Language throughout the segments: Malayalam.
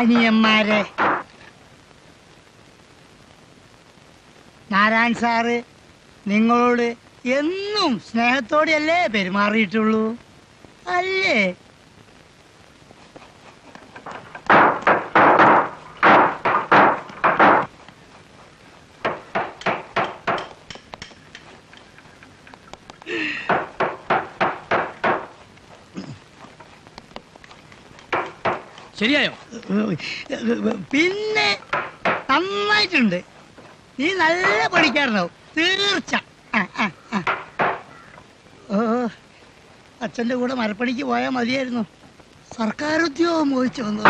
അനിയന്മാരെ, നാരായൺ സാറ് നിങ്ങളോട് എന്നും സ്നേഹത്തോടെയല്ലേ പെരുമാറിയിട്ടുള്ളൂ, അല്ലേ? ശരിയായോ? പിന്നെ നന്നായിട്ടുണ്ട്. നീ നല്ല പഠിക്കാറുണ്ടാവും, തീർച്ച. ഓ, അച്ഛൻ്റെ കൂടെ മരപ്പണിക്ക് പോയാൽ മതിയായിരുന്നു. സർക്കാർ ഉദ്യോഗം മോഹിച്ചു വന്നത്.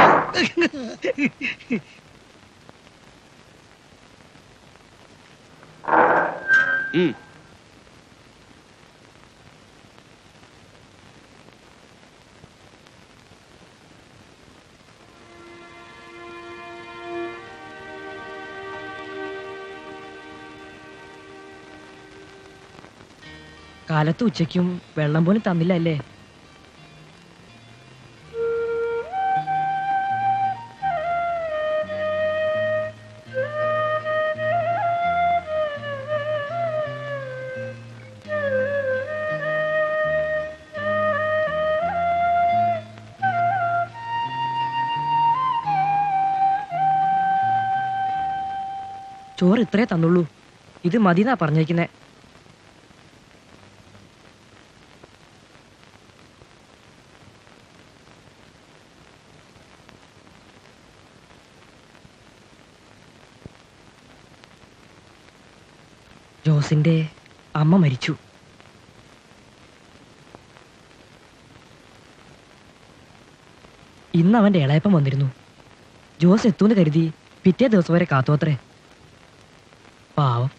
കാലത്ത് ഉച്ചയ്ക്കും വെള്ളം പോലും തന്നില്ല അല്ലേ? ചോറ് ഇത്രേ തന്നുള്ളൂ, ഇത് മതിന്നാ പറഞ്ഞേക്കുന്നേ. ജോസിന്റെ അമ്മ മരിച്ചു. ഇന്ന് അവന്റെ ഇളയപ്പം വന്നിരുന്നു. ജോസ് എത്തൂന്ന് കരുതി പിറ്റേ ദിവസം വരെ കാത്തോത്രേ. പാവം.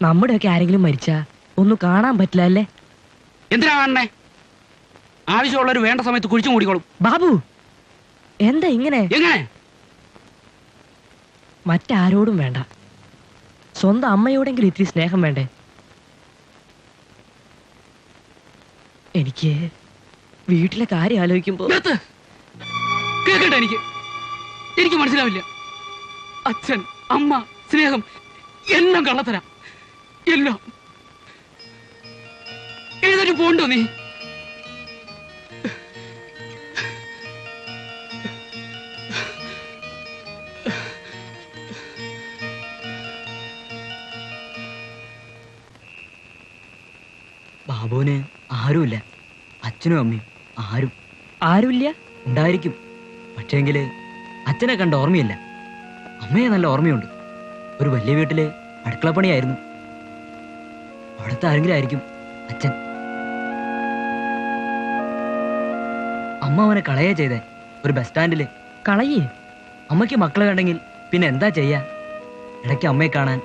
നമ്മുടെയൊക്കെ ആരെങ്കിലും മരിച്ചാ ഒന്നും കാണാൻ പറ്റില്ല അല്ലേ? എന്തിനാ കാണണേ? ആവശ്യമുള്ളവർ വേണ്ട സമയത്ത് കുഴിച്ചു മൂടിക്കോളും. ബാബു, എന്താ ഇങ്ങനെ? എങ്ങനെ? മറ്റാരോടും വേണ്ട, സ്വന്തം അമ്മയോടെങ്കിലും ഇത്തിരി സ്നേഹം വേണ്ടേ? എനിക്ക് വീട്ടിലെ കാര്യം ആലോചിക്കുമ്പോ കേൾക്കട്ടെ, എനിക്ക് മനസ്സിലാവില്ല. അച്ഛൻ, അമ്മ, സ്നേഹം എല്ലാം കള്ളത്തരാം, എല്ലാം. ഏതൊരു പോണ്ടോ നീ? ബാബുവിന് ആരുമില്ല, അച്ഛനും അമ്മയും ആരുമില്ല. ഉണ്ടായിരിക്കും, പക്ഷേങ്കില് അച്ഛനെ കണ്ട ഓർമ്മയില്ല. അമ്മയെ നല്ല ഓർമ്മയുണ്ട്. ഒരു വലിയ വീട്ടില് അടുക്കളപ്പണിയായിരുന്നു. അവിടുത്തെ ആരെങ്കിലും ആയിരിക്കും അച്ഛൻ. അമ്മ അവനെ കളയാ ചെയ്തേ, ഒരു ബസ് സ്റ്റാൻഡില്. കളയേ? അമ്മയ്ക്ക് മക്കളെ കണ്ടെങ്കിൽ പിന്നെ എന്താ ചെയ്യാ? ഇടയ്ക്ക് അമ്മയെ കാണാൻ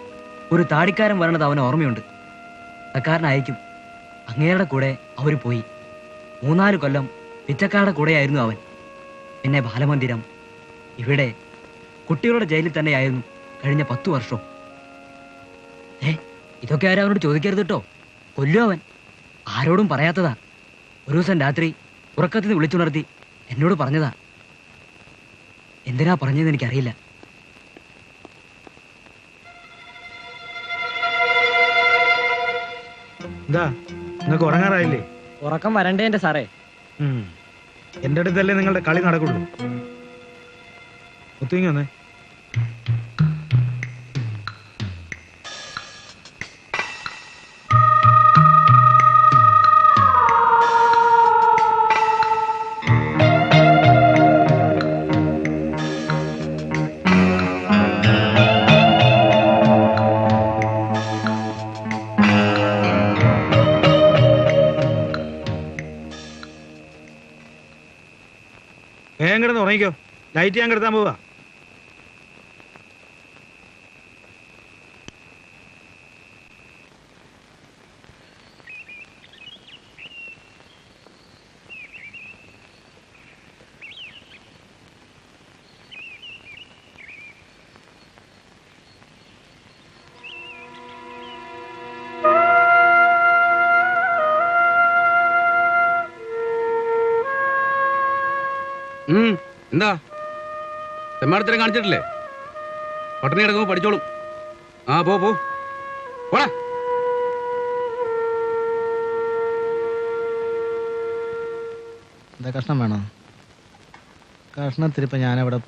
ഒരു താടിക്കാരൻ വരണത് അവന് ഓർമ്മയുണ്ട്. അക്കാരനായിരിക്കും. അങ്ങേരുടെ കൂടെ അവര് പോയി. 3-4 കൊല്ലം പിച്ചക്കാരുടെ കൂടെയായിരുന്നു അവൻ. പിന്നെ ബാലമന്ദിരം, ഇവിടെ കുട്ടികളുടെ ജയിലിൽ തന്നെയായിരുന്നു കഴിഞ്ഞ 10 വർഷം. ഇതൊക്കെ ആരും അവനോട് ചോദിക്കരുത് കേട്ടോ, കൊല്ലും അവൻ. ആരോടും പറയാത്തതാ. ഒരു ദിവസം രാത്രി ഉറക്കത്തിൽ നിന്ന് വിളിച്ചുണർത്തി എന്നോട് പറഞ്ഞതാ. എന്തിനാ പറഞ്ഞതെന്ന് എനിക്കറിയില്ല. എന്താ നിങ്ങൾക്ക് ഉറങ്ങാറായില്ലേ? ഉറക്കം വരണ്ടേ എന്റെ സാറേ? എന്റെ അടുത്തല്ലേ നിങ്ങളുടെ കളി നടക്കുള്ളൂ. ഒത്തുങ്ങി വന്നേ. വേഗം കിടന്ന് ഉറങ്ങിക്കോ, ലൈറ്റ് ഞാൻ കിടത്താൻ പോവാ. എന്താ തെമ്മാടത്തിനെ കാണിച്ചിട്ടില്ലേ? പട്ടണി കിടക്കുമ്പോ പഠിച്ചോളും. ആ പോ പോടാ. എന്താ കഷ്ണം വേണോ? കഷ്ണത്തിരിപ്പം ഞാനവിടെ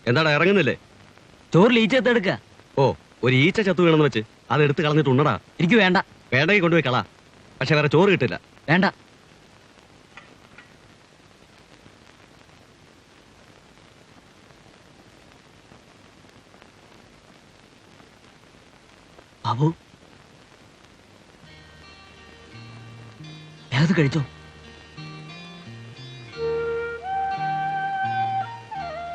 എന്താടാ ഇറങ്ങുന്നില്ലേ? ചോറിൽ ഈച്ച എത്തെടുക്ക. ഓ, ഒരു ഈച്ച ചത്തു വീണെന്ന് വെച്ച് അത് എടുത്ത് കളഞ്ഞിട്ടുണ്ടടാ. എനിക്ക് വേണ്ട. വേണ്ടെങ്കിൽ കൊണ്ടുപോയി കളാ. പക്ഷെ വേറെ ചോറ് കിട്ടില്ല. വേണ്ട. ബാബു ഏത് കഴിച്ചോ?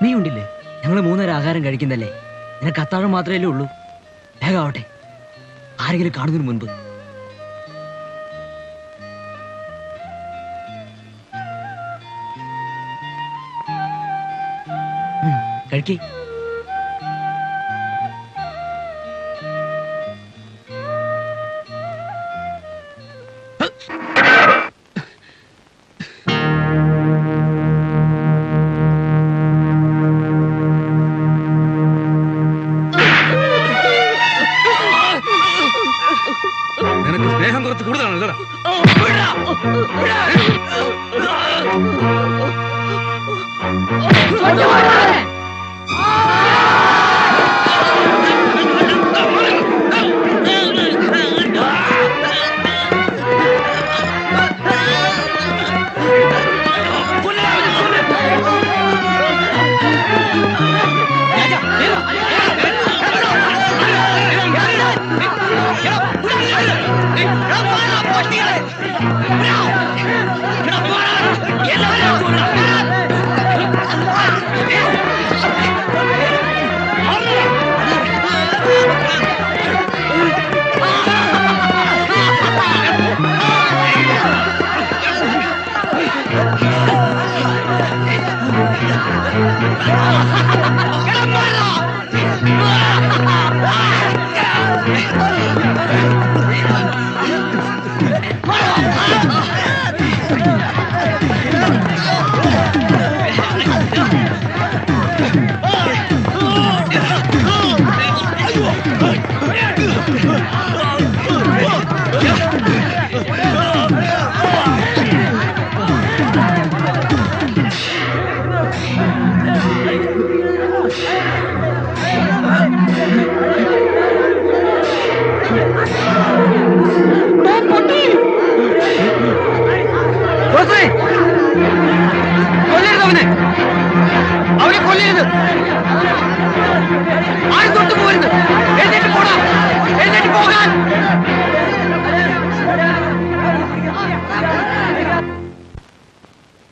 നീ ഉണ്ടില്ലേ? ഞങ്ങള് 3 നേരം ആഹാരം കഴിക്കുന്നല്ലേ? നിനക്ക് അത്താഴം മാത്രമേ ഉള്ളൂ. വേഗാവട്ടെ, ആരെങ്കിലും കാണുന്നതിന് മുൻപ്. കഴിക്കേ. നിനക്ക് സ്നേഹം കുറച്ച് കൂടുതലാണല്ലോ.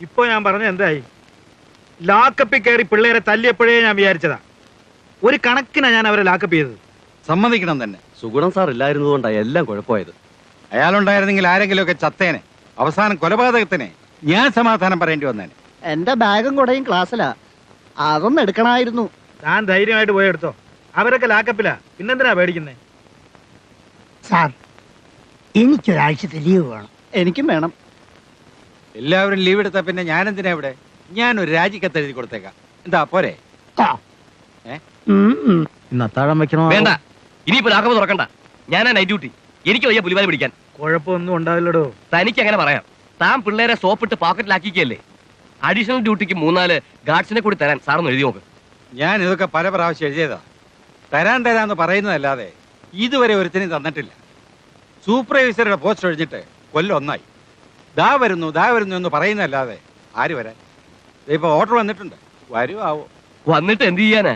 ഇപ്പൊ ഞാൻ പറഞ്ഞ എന്തായി? ലാക്കപ്പിൽ കയറി പിള്ളേരെ തല്ലിയപ്പോഴേ ഞാൻ വിചാരിച്ചതാ. ഒരു കണക്കിനാ ഞാൻ അവരെ ലാക്കപ്പ് ചെയ്തത്. സമ്മതിക്കണം തന്നെ. സുഗുണം സാർ ഇല്ലായിരുന്നതുകൊണ്ടാണ് എല്ലാം കുഴപ്പമായത്. അയാളുണ്ടായിരുന്നെങ്കിൽ ആരെങ്കിലുമൊക്കെ ചത്തേനെ. അവസാനം കൊലപാതകത്തിനെ ഞാൻ സമാധാനം പറയേണ്ടി വന്നേനെ. എന്റെ ബാഗും കൂടെയും ക്ലാസ്സിലാ, അതൊന്നും എടുക്കണമായിരുന്നു. താൻ ധൈര്യമായിട്ട് പോയി എടുത്തോ. അവരൊക്കെ ലാക്കപ്പിലാ, പിന്നെന്തിനാ പേടിക്കുന്നേ? സാർ, എനിക്കൊരാഴ്ചത്തെ ലീവ് വേണം. എനിക്കും വേണം. എല്ലാവരും ലീവ് എടുത്താ പിന്നെ ഞാൻ എന്തിനാ ഇവിടെ? ഞാനൊരു രാജിക്കത്ത് എഴുതി കൊടുത്തേക്കാം. എന്താ പോരെ? ഇന്ന് അത്താഴം വെക്കണോ? വേണ്ട, ഇനിയിപ്പോ ലാക്കപ്പ് തുറക്കണ്ട. ഞാനാ നൈറ്റ് ഡ്യൂട്ടി. എനിക്ക് വയ്യ പുലിവാലി പിടിക്കാൻ. കുഴപ്പമൊന്നും ഉണ്ടാവില്ലടോ. തനിക്ക് അങ്ങനെ പറയാം. താൻ പിള്ളേരെ സോപ്പിട്ട് പോക്കറ്റിലാക്കിക്കല്ലേ. അഡീഷണൽ ഡ്യൂട്ടിക്ക് 3-4 ഗാർഡ്സിനെ കൂടി തരാൻ സാറൊന്ന് എഴുതി നോക്ക്. ഞാൻ ഇതൊക്കെ പല പ്രാവശ്യം എഴുതിയതാ. തരാന്ന് പറയുന്നതല്ലാതെ ഇതുവരെ ഒരുത്തിനും തന്നിട്ടില്ല. സൂപ്പർവൈസറുടെ പോസ്റ്റ് ഒഴിഞ്ഞിട്ട് കൊല്ലം 1 ആയി. ദാ വരുന്നു എന്ന് പറയുന്നതല്ലാതെ ആര് വരാൻ? ഇപ്പൊ ഓർഡർ വന്നിട്ടുണ്ട്, വരുമാവോ? വന്നിട്ട് എന്ത് ചെയ്യാനാ?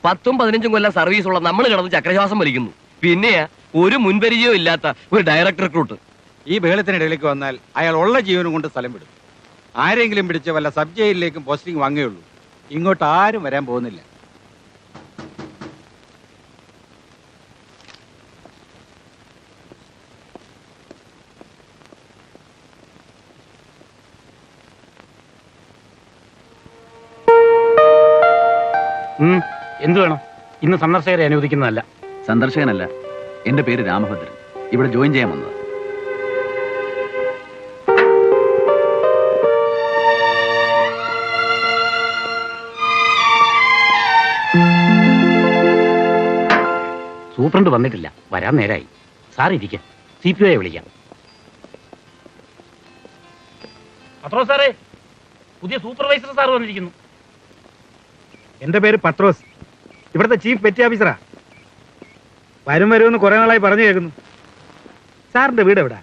10ഉം 15ഉം കൊല്ലം സർവീസ് ഉള്ള നമ്മൾ കിടന്ന് ചക്രശ്വാസം വലിക്കുന്നു. പിന്നെയാ ഒരു മുൻപരിചയവും ഇല്ലാത്ത ഒരു ഡയറക്ടർ റിക്രൂട്ട്. ഈ ബഹളത്തിനിടയിലേക്ക് വന്നാൽ അയാൾ ഉള്ള ജീവനും കൊണ്ട് സ്ഥലം വിടും. ആരെങ്കിലും പിടിച്ച് വല്ല സബ് ജയിലിലേക്കും പോസ്റ്റിംഗ് വാങ്ങുകയുള്ളൂ. ഇങ്ങോട്ട് ആരും വരാൻ പോകുന്നില്ല. എന്തു വേണം? ഇന്ന് സന്ദർശകരെ അനുവദിക്കുന്നതല്ല. സന്ദർശകനല്ല, എന്റെ പേര് രാമഭദ്രൻ. ഇവിടെ ജോയിൻ ചെയ്യാൻ വന്നത്. സൂപ്രണ്ട് വന്നിട്ടില്ല, വരാൻ നേരായി. സാർ ഇരിക്കാം, CPO വിളിക്കാം. പത്രോ സാറേ, പുതിയ സൂപ്പർവൈസർ സാർ വന്നിരിക്കുന്നു. എന്റെ പേര് പത്രോസ്, ഇവിടുത്തെ ചീഫ് പെറ്റി ഓഫീസറാ. വരുമെന്ന് കുറെ നാളായി പറഞ്ഞു കേൾക്കുന്നു. സാറിന്റെ വീട് എവിടാ?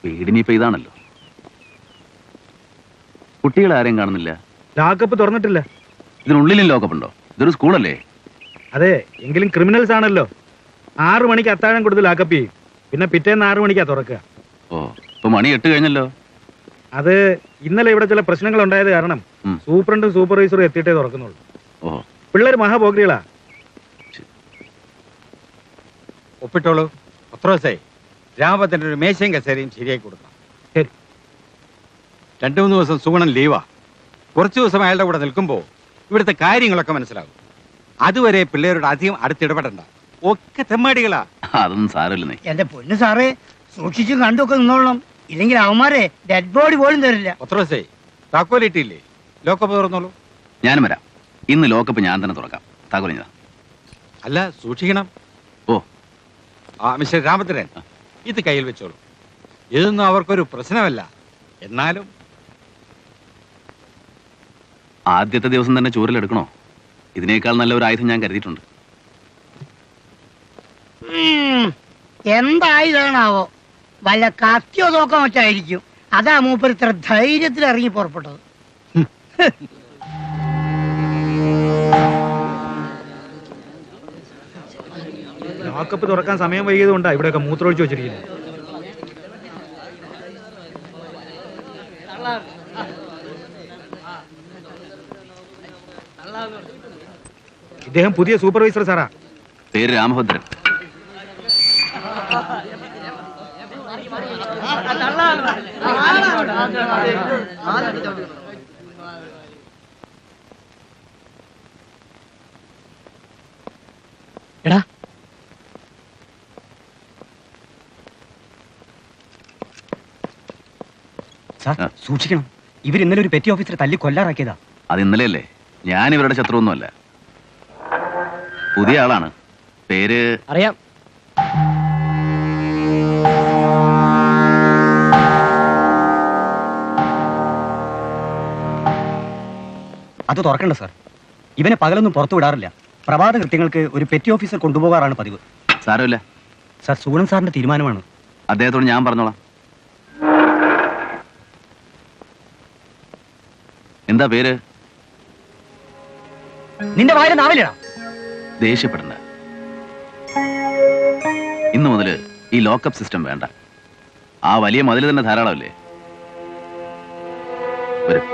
വീടിനിപ്പോ ഇതാണല്ലോ. കുട്ടികൾ ആരെയും കാണുന്നില്ല. ലോക്കപ്പ് തുറന്നിട്ടില്ല. ഇതിനുള്ളിലും ലോക്കപ്പ് ഉണ്ടോ? ഇതൊരു സ്കൂളല്ലേ? അതെ, എങ്കിലും ക്രിമിനൽസ് ആണല്ലോ. 6 മണിക്ക് അത്താഴം കൊടുത്ത് ലോക്കപ്പ് ചെയ്യും, പിന്നെ പിറ്റേന്ന് 6 മണിക്കാ തുറക്കുക. ഓ, ഇപ്പൊ മണി 8 കഴിഞ്ഞല്ലോ. അത് ഇന്നലെ ഇവിടെ ചില പ്രശ്നങ്ങൾ ഉണ്ടായത് കാരണം സൂപ്രണ്ടും സൂപ്പർവൈസറും എത്തിയിട്ടേ തുറക്കുന്നുള്ളൂ. ഓ, പിള്ളേർ മഹാപോഗ്രികളാ. ഒപ്പിട്ടോളൂ. പത്രോസേ, രാമഭദ്രന്റെ ഒരു മേശയും കസേരയും ശരിയാക്കി കൊടുക്കണം. ശരി. 2-3 ദിവസം സുഗുണൻ ലീവാ. കുറച്ചു ദിവസം അയാളുടെ കൂടെ നിൽക്കുമ്പോൾ ഇവിടുത്തെ കാര്യങ്ങളൊക്കെ മനസ്സിലാകും. അതുവരെ പിള്ളേരോട് അധികം അടുത്തിടപെടണ്ട. ഒക്കെ തെമ്മാടികളാ. അതൊന്നും സാരമില്ലെന്നേ. എന്റെ പൊന്നു സാറേ, സൂക്ഷിച്ചും കണ്ടൊക്കെ നിന്നോളണം. ഇല്ലെങ്കിൽ അവന്മാരെ ഡെഡ് ബോഡി പോലും തരില്ല. പത്രോസേ, താക്കോലിട്ടില്ലേ? ലോക്കപ്പ് തുറന്നോളൂ. ഞാനും വരാം. ഇന്ന് ലോക്കപ്പ് ഞാൻ തന്നെ തുറക്കാം. താക്കോലിഞ്ഞതാ. അല്ല, സൂക്ഷിക്കണം. ഓ, മിസ്റ്റർ രാമഭദ്രൻ, ഇത് കയ്യിൽ വെച്ചോളൂ. ഇതൊന്നും അവർക്കൊരു പ്രശ്നമല്ല. എന്നാലും ആദ്യത്തെ ദിവസം തന്നെ ചൂരലെടുക്കണോ? ഇതിനേക്കാൾ നല്ല ഒരു ആയുധം ഞാൻ കരുതിയിട്ടുണ്ട്. എന്തായതാണാവോ? വല്ല കത്തിയോ നോക്കാൻ വെച്ചായിരിക്കും. അതാ മൂപ്പർ ഇത്ര ധൈര്യത്തിൽ ഇറങ്ങി പുറപ്പെട്ടത്. ലോക്കപ്പ് തുറക്കാൻ സമയം വൈകിയത് കൊണ്ടാ ഇവിടെയൊക്കെ മൂത്രമൊഴിച്ച് വെച്ചിരിക്കുന്നത്. ഇദ്ദേഹം പുതിയ സൂപ്പർവൈസർ സാറാ. പേര് രാമഭദ്രൻ. എടാ, സൂക്ഷിക്കണം. ഇവർ ഇന്നലെ ഒരു പെറ്റി ഓഫീസറെ തല്ലി കൊല്ലാറാക്കിയതാ. അത് ഇന്നലെയല്ലേ? ഞാൻ ഇവരുടെ ശത്രുവൊന്നുമല്ല. പുതിയ ആളാണ്. പേര് അറിയാം. അത് തുറക്കണ്ട സാർ. ഇവനെ പകലൊന്നും പുറത്തു വിടാറില്ല. പ്രഭാത കൃത്യങ്ങൾക്ക് ഒരു പെറ്റി ഓഫീസർ കൊണ്ടുപോകാറാണ് പതിവ്. സാരമില്ല സാർ, സുഗുണൻ സാറിന്റെ തീരുമാനമാണ്. അദ്ദേഹത്തോട് ഞാൻ പറഞ്ഞോളാം. എന്താ പേര്? നിന്റെ വായിലെ നാവില്ലടാ. ദേഷ്യപ്പെടണ്ട. ഇന്നു മുതൽ ഈ ലോക്കപ്പ് സിസ്റ്റം വേണ്ട. ആ വലിയ മതിൽ തന്നെ ധാരാളമല്ലേ? വരും.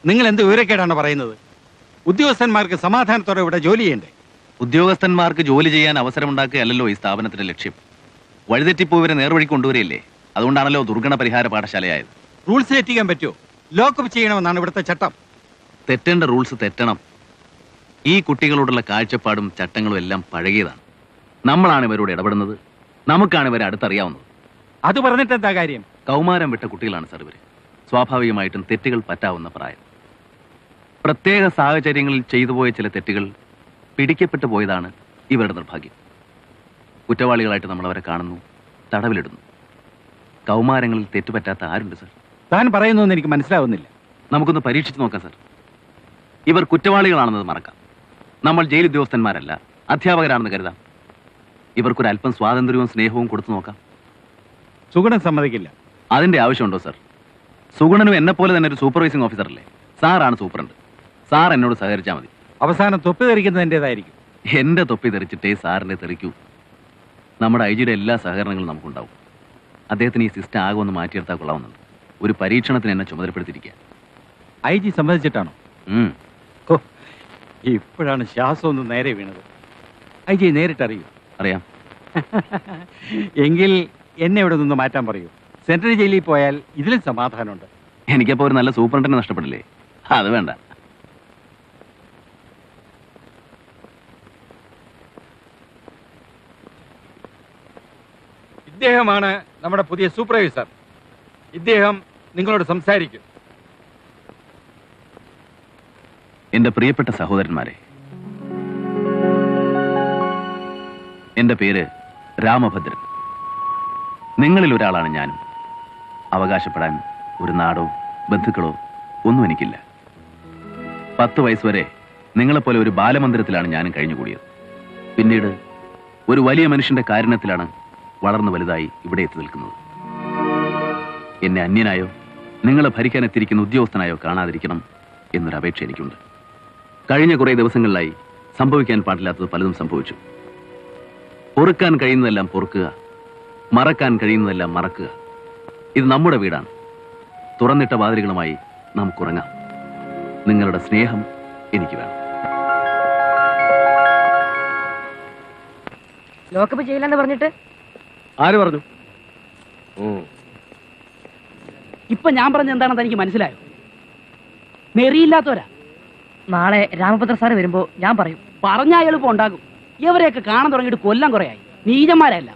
നിങ്ങൾ എന്ത് വിവരക്കേടാണ് പറയുന്നത്? ഉദ്യോഗസ്ഥന്മാർക്ക് സമാധാനത്തോടെ ഇവിടെ ജോലി ചെയ്യണ്ടേ? ഉദ്യോഗസ്ഥന്മാർക്ക് ജോലി ചെയ്യാൻ അവസരമുണ്ടാക്കുകയല്ലോ ഈ സ്ഥാപനത്തിന്റെ ലക്ഷ്യം. വഴിതെറ്റിപ്പോയവരെ നേർവഴി കൊണ്ടുവരില്ലേ? അതുകൊണ്ടാണല്ലോ ദുർഗണ പരിഹാര പാഠശാലയായത്. റൂൾസ് തെറ്റിക്കാൻ പറ്റുമോ? ലോക്കപ്പ് ചെയ്യണമെന്നാണ് ഇവിടുത്തെ ചട്ടം. തെറ്റേണ്ട റൂൾസ് തെറ്റണം. ഈ കുട്ടികളോടുള്ള കാഴ്ചപ്പാടും ചട്ടങ്ങളും എല്ലാം പഴകിയതാണ്. നമ്മളാണ് ഇവരോട് ഇടപെടുന്നത്. നമുക്കാണ് ഇവരെ അടുത്തറിയാവുന്നത്. അത് പറഞ്ഞിട്ട് എന്താ കാര്യം? കൗമാരം വിട്ട കുട്ടികളാണ് സാർ ഇവര്. സ്വാഭാവികമായിട്ടും തെറ്റുകൾ പറ്റാവുന്ന പ്രായം. പ്രത്യേക സാഹചര്യങ്ങളിൽ ചെയ്തു പോയ ചില തെറ്റുകൾ പിടിക്കപ്പെട്ടു പോയതാണ് ഇവരുടെ നിർഭാഗ്യം. കുറ്റവാളികളായിട്ട് നമ്മൾ അവരെ കാണുന്നു, തടവിലിടുന്നു. കൗമാരങ്ങളിൽ തെറ്റുപറ്റാത്ത ആരുണ്ട് സർ? താൻ പറയുന്നൊന്നും എനിക്ക് മനസ്സിലാവുന്നില്ല. നമുക്കൊന്ന് പരീക്ഷിച്ച് നോക്കാം സർ. ഇവർ കുറ്റവാളികളാണെന്നത് മറക്കാം. നമ്മൾ ജയിൽ ഉദ്യോഗസ്ഥന്മാരല്ല, അധ്യാപകരാണെന്ന് കരുതാം. ഇവർക്കൊരല്പം സ്വാതന്ത്ര്യവും സ്നേഹവും കൊടുത്തു നോക്കാം. സുഗുണൻ സമ്മതിക്കില്ല. അതിന്റെ ആവശ്യമുണ്ടോ സർ? സുഗുണനും എന്നെ പോലെ തന്നെ ഒരു സൂപ്പർവൈസിംഗ് ഓഫീസറല്ലേ? സാറാണ് സൂപ്രണ്ട്. സാർ എന്നോട് സഹകരിച്ചാൽ മതി. അവസാനം തൊപ്പി ധരിക്കുന്നത് എന്റേതായിരിക്കും. എന്റെ തൊപ്പി തെറിച്ചിട്ടേ സാറിന്റെ തെറിക്കൂ. നമ്മുടെ ഐജിയുടെ എല്ലാ സഹകരണങ്ങളും നമുക്കുണ്ടാവും. അദ്ദേഹത്തിന് ഈ സിസ്റ്റം ആകെ ഒന്ന് മാറ്റിയെടുത്താൽ കൊള്ളാവുന്നുണ്ട്. ഒരു പരീക്ഷണത്തിന് എന്നെ ചുമതലപ്പെടുത്തിയിരിക്കുക. IG സമ്മതിച്ചിട്ടാണോ? ഓ, ഇപ്പോഴാണ് ശ്വാസം ഒന്ന് നേരെ വീണത്. IG നേരിട്ടറിയൂ? അറിയാം. എങ്കിൽ എന്നെ ഇവിടെ നിന്ന് മാറ്റാൻ പറയൂ. സെൻട്രൽ ജയിലിൽ പോയാൽ ഇതിലും സമാധാനമുണ്ട്. എനിക്കപ്പോ ഒരു നല്ല സൂപ്രണ്ടിനെ നഷ്ടപ്പെടില്ലേ? അത് വേണ്ട. ഇദ്ദേഹമാണ് നമ്മുടെ പുതിയ സൂപ്പർവൈസർ. ഇദ്ദേഹം നിങ്ങളോട് സംസാരിക്കും. എന്റെ പ്രിയപ്പെട്ട സഹോദരന്മാരെ, എന്റെ പേര് രാമഭദ്രൻ. നിങ്ങളിൽ ഒരാളാണ് ഞാനും. അവകാശപ്പെടാൻ ഒരു നാടോ ബന്ധുക്കളോ ഒന്നും എനിക്കില്ല. 10 വയസ്സ് വരെ നിങ്ങളെപ്പോലെ ഒരു ബാലമന്ദിരത്തിലാണ് ഞാനും കഴിഞ്ഞുകൂടിയത്. പിന്നീട് ഒരു വലിയ മനുഷ്യന്റെ കാരുണ്യത്തിലാണ് വളർന്നു വലുതായി ഇവിടെ എത്തി നിൽക്കുന്നത്. എന്നെ അന്യനായോ നിങ്ങളെ ഭരിക്കാൻ എത്തിയിരിക്കുന്ന ഉദ്യോഗസ്ഥനായോ കാണാതിരിക്കണം എന്നൊരു അപേക്ഷ എനിക്കുണ്ട്. കഴിഞ്ഞ കുറേ ദിവസങ്ങളിലായി സംഭവിക്കാൻ പാടില്ലാത്തത് പലതും സംഭവിച്ചു. പൊറുക്കാൻ കഴിയുന്നതെല്ലാം പൊറുക്കുക, മറക്കാൻ കഴിയുന്നതെല്ലാം മറക്കുക. ഇത് നമ്മുടെ വീടാണ്. തുറന്നിട്ട വാതിലുകളുമായി നമുക്കുറങ്ങാം. നിങ്ങളുടെ സ്നേഹം എനിക്ക് വേണം. ലോക്കപ്പ് ചെയ്യില്ലെന്ന് പറഞ്ഞിട്ട് ആര് പറഞ്ഞു? ഇപ്പൊ ഞാൻ പറഞ്ഞ എന്താണെന്ന് എനിക്ക് മനസ്സിലായോ? നെറിയില്ലാത്തവരാ. നാളെ രാമഭദ്ര സാറ് വരുമ്പോ ഞാൻ പറയും. പറഞ്ഞാൽ എളുപ്പം ഉണ്ടാകും. ഇവരെയൊക്കെ കാണാൻ തുടങ്ങിയിട്ട് കൊല്ലം കുറയായി. നീചന്മാരല്ല.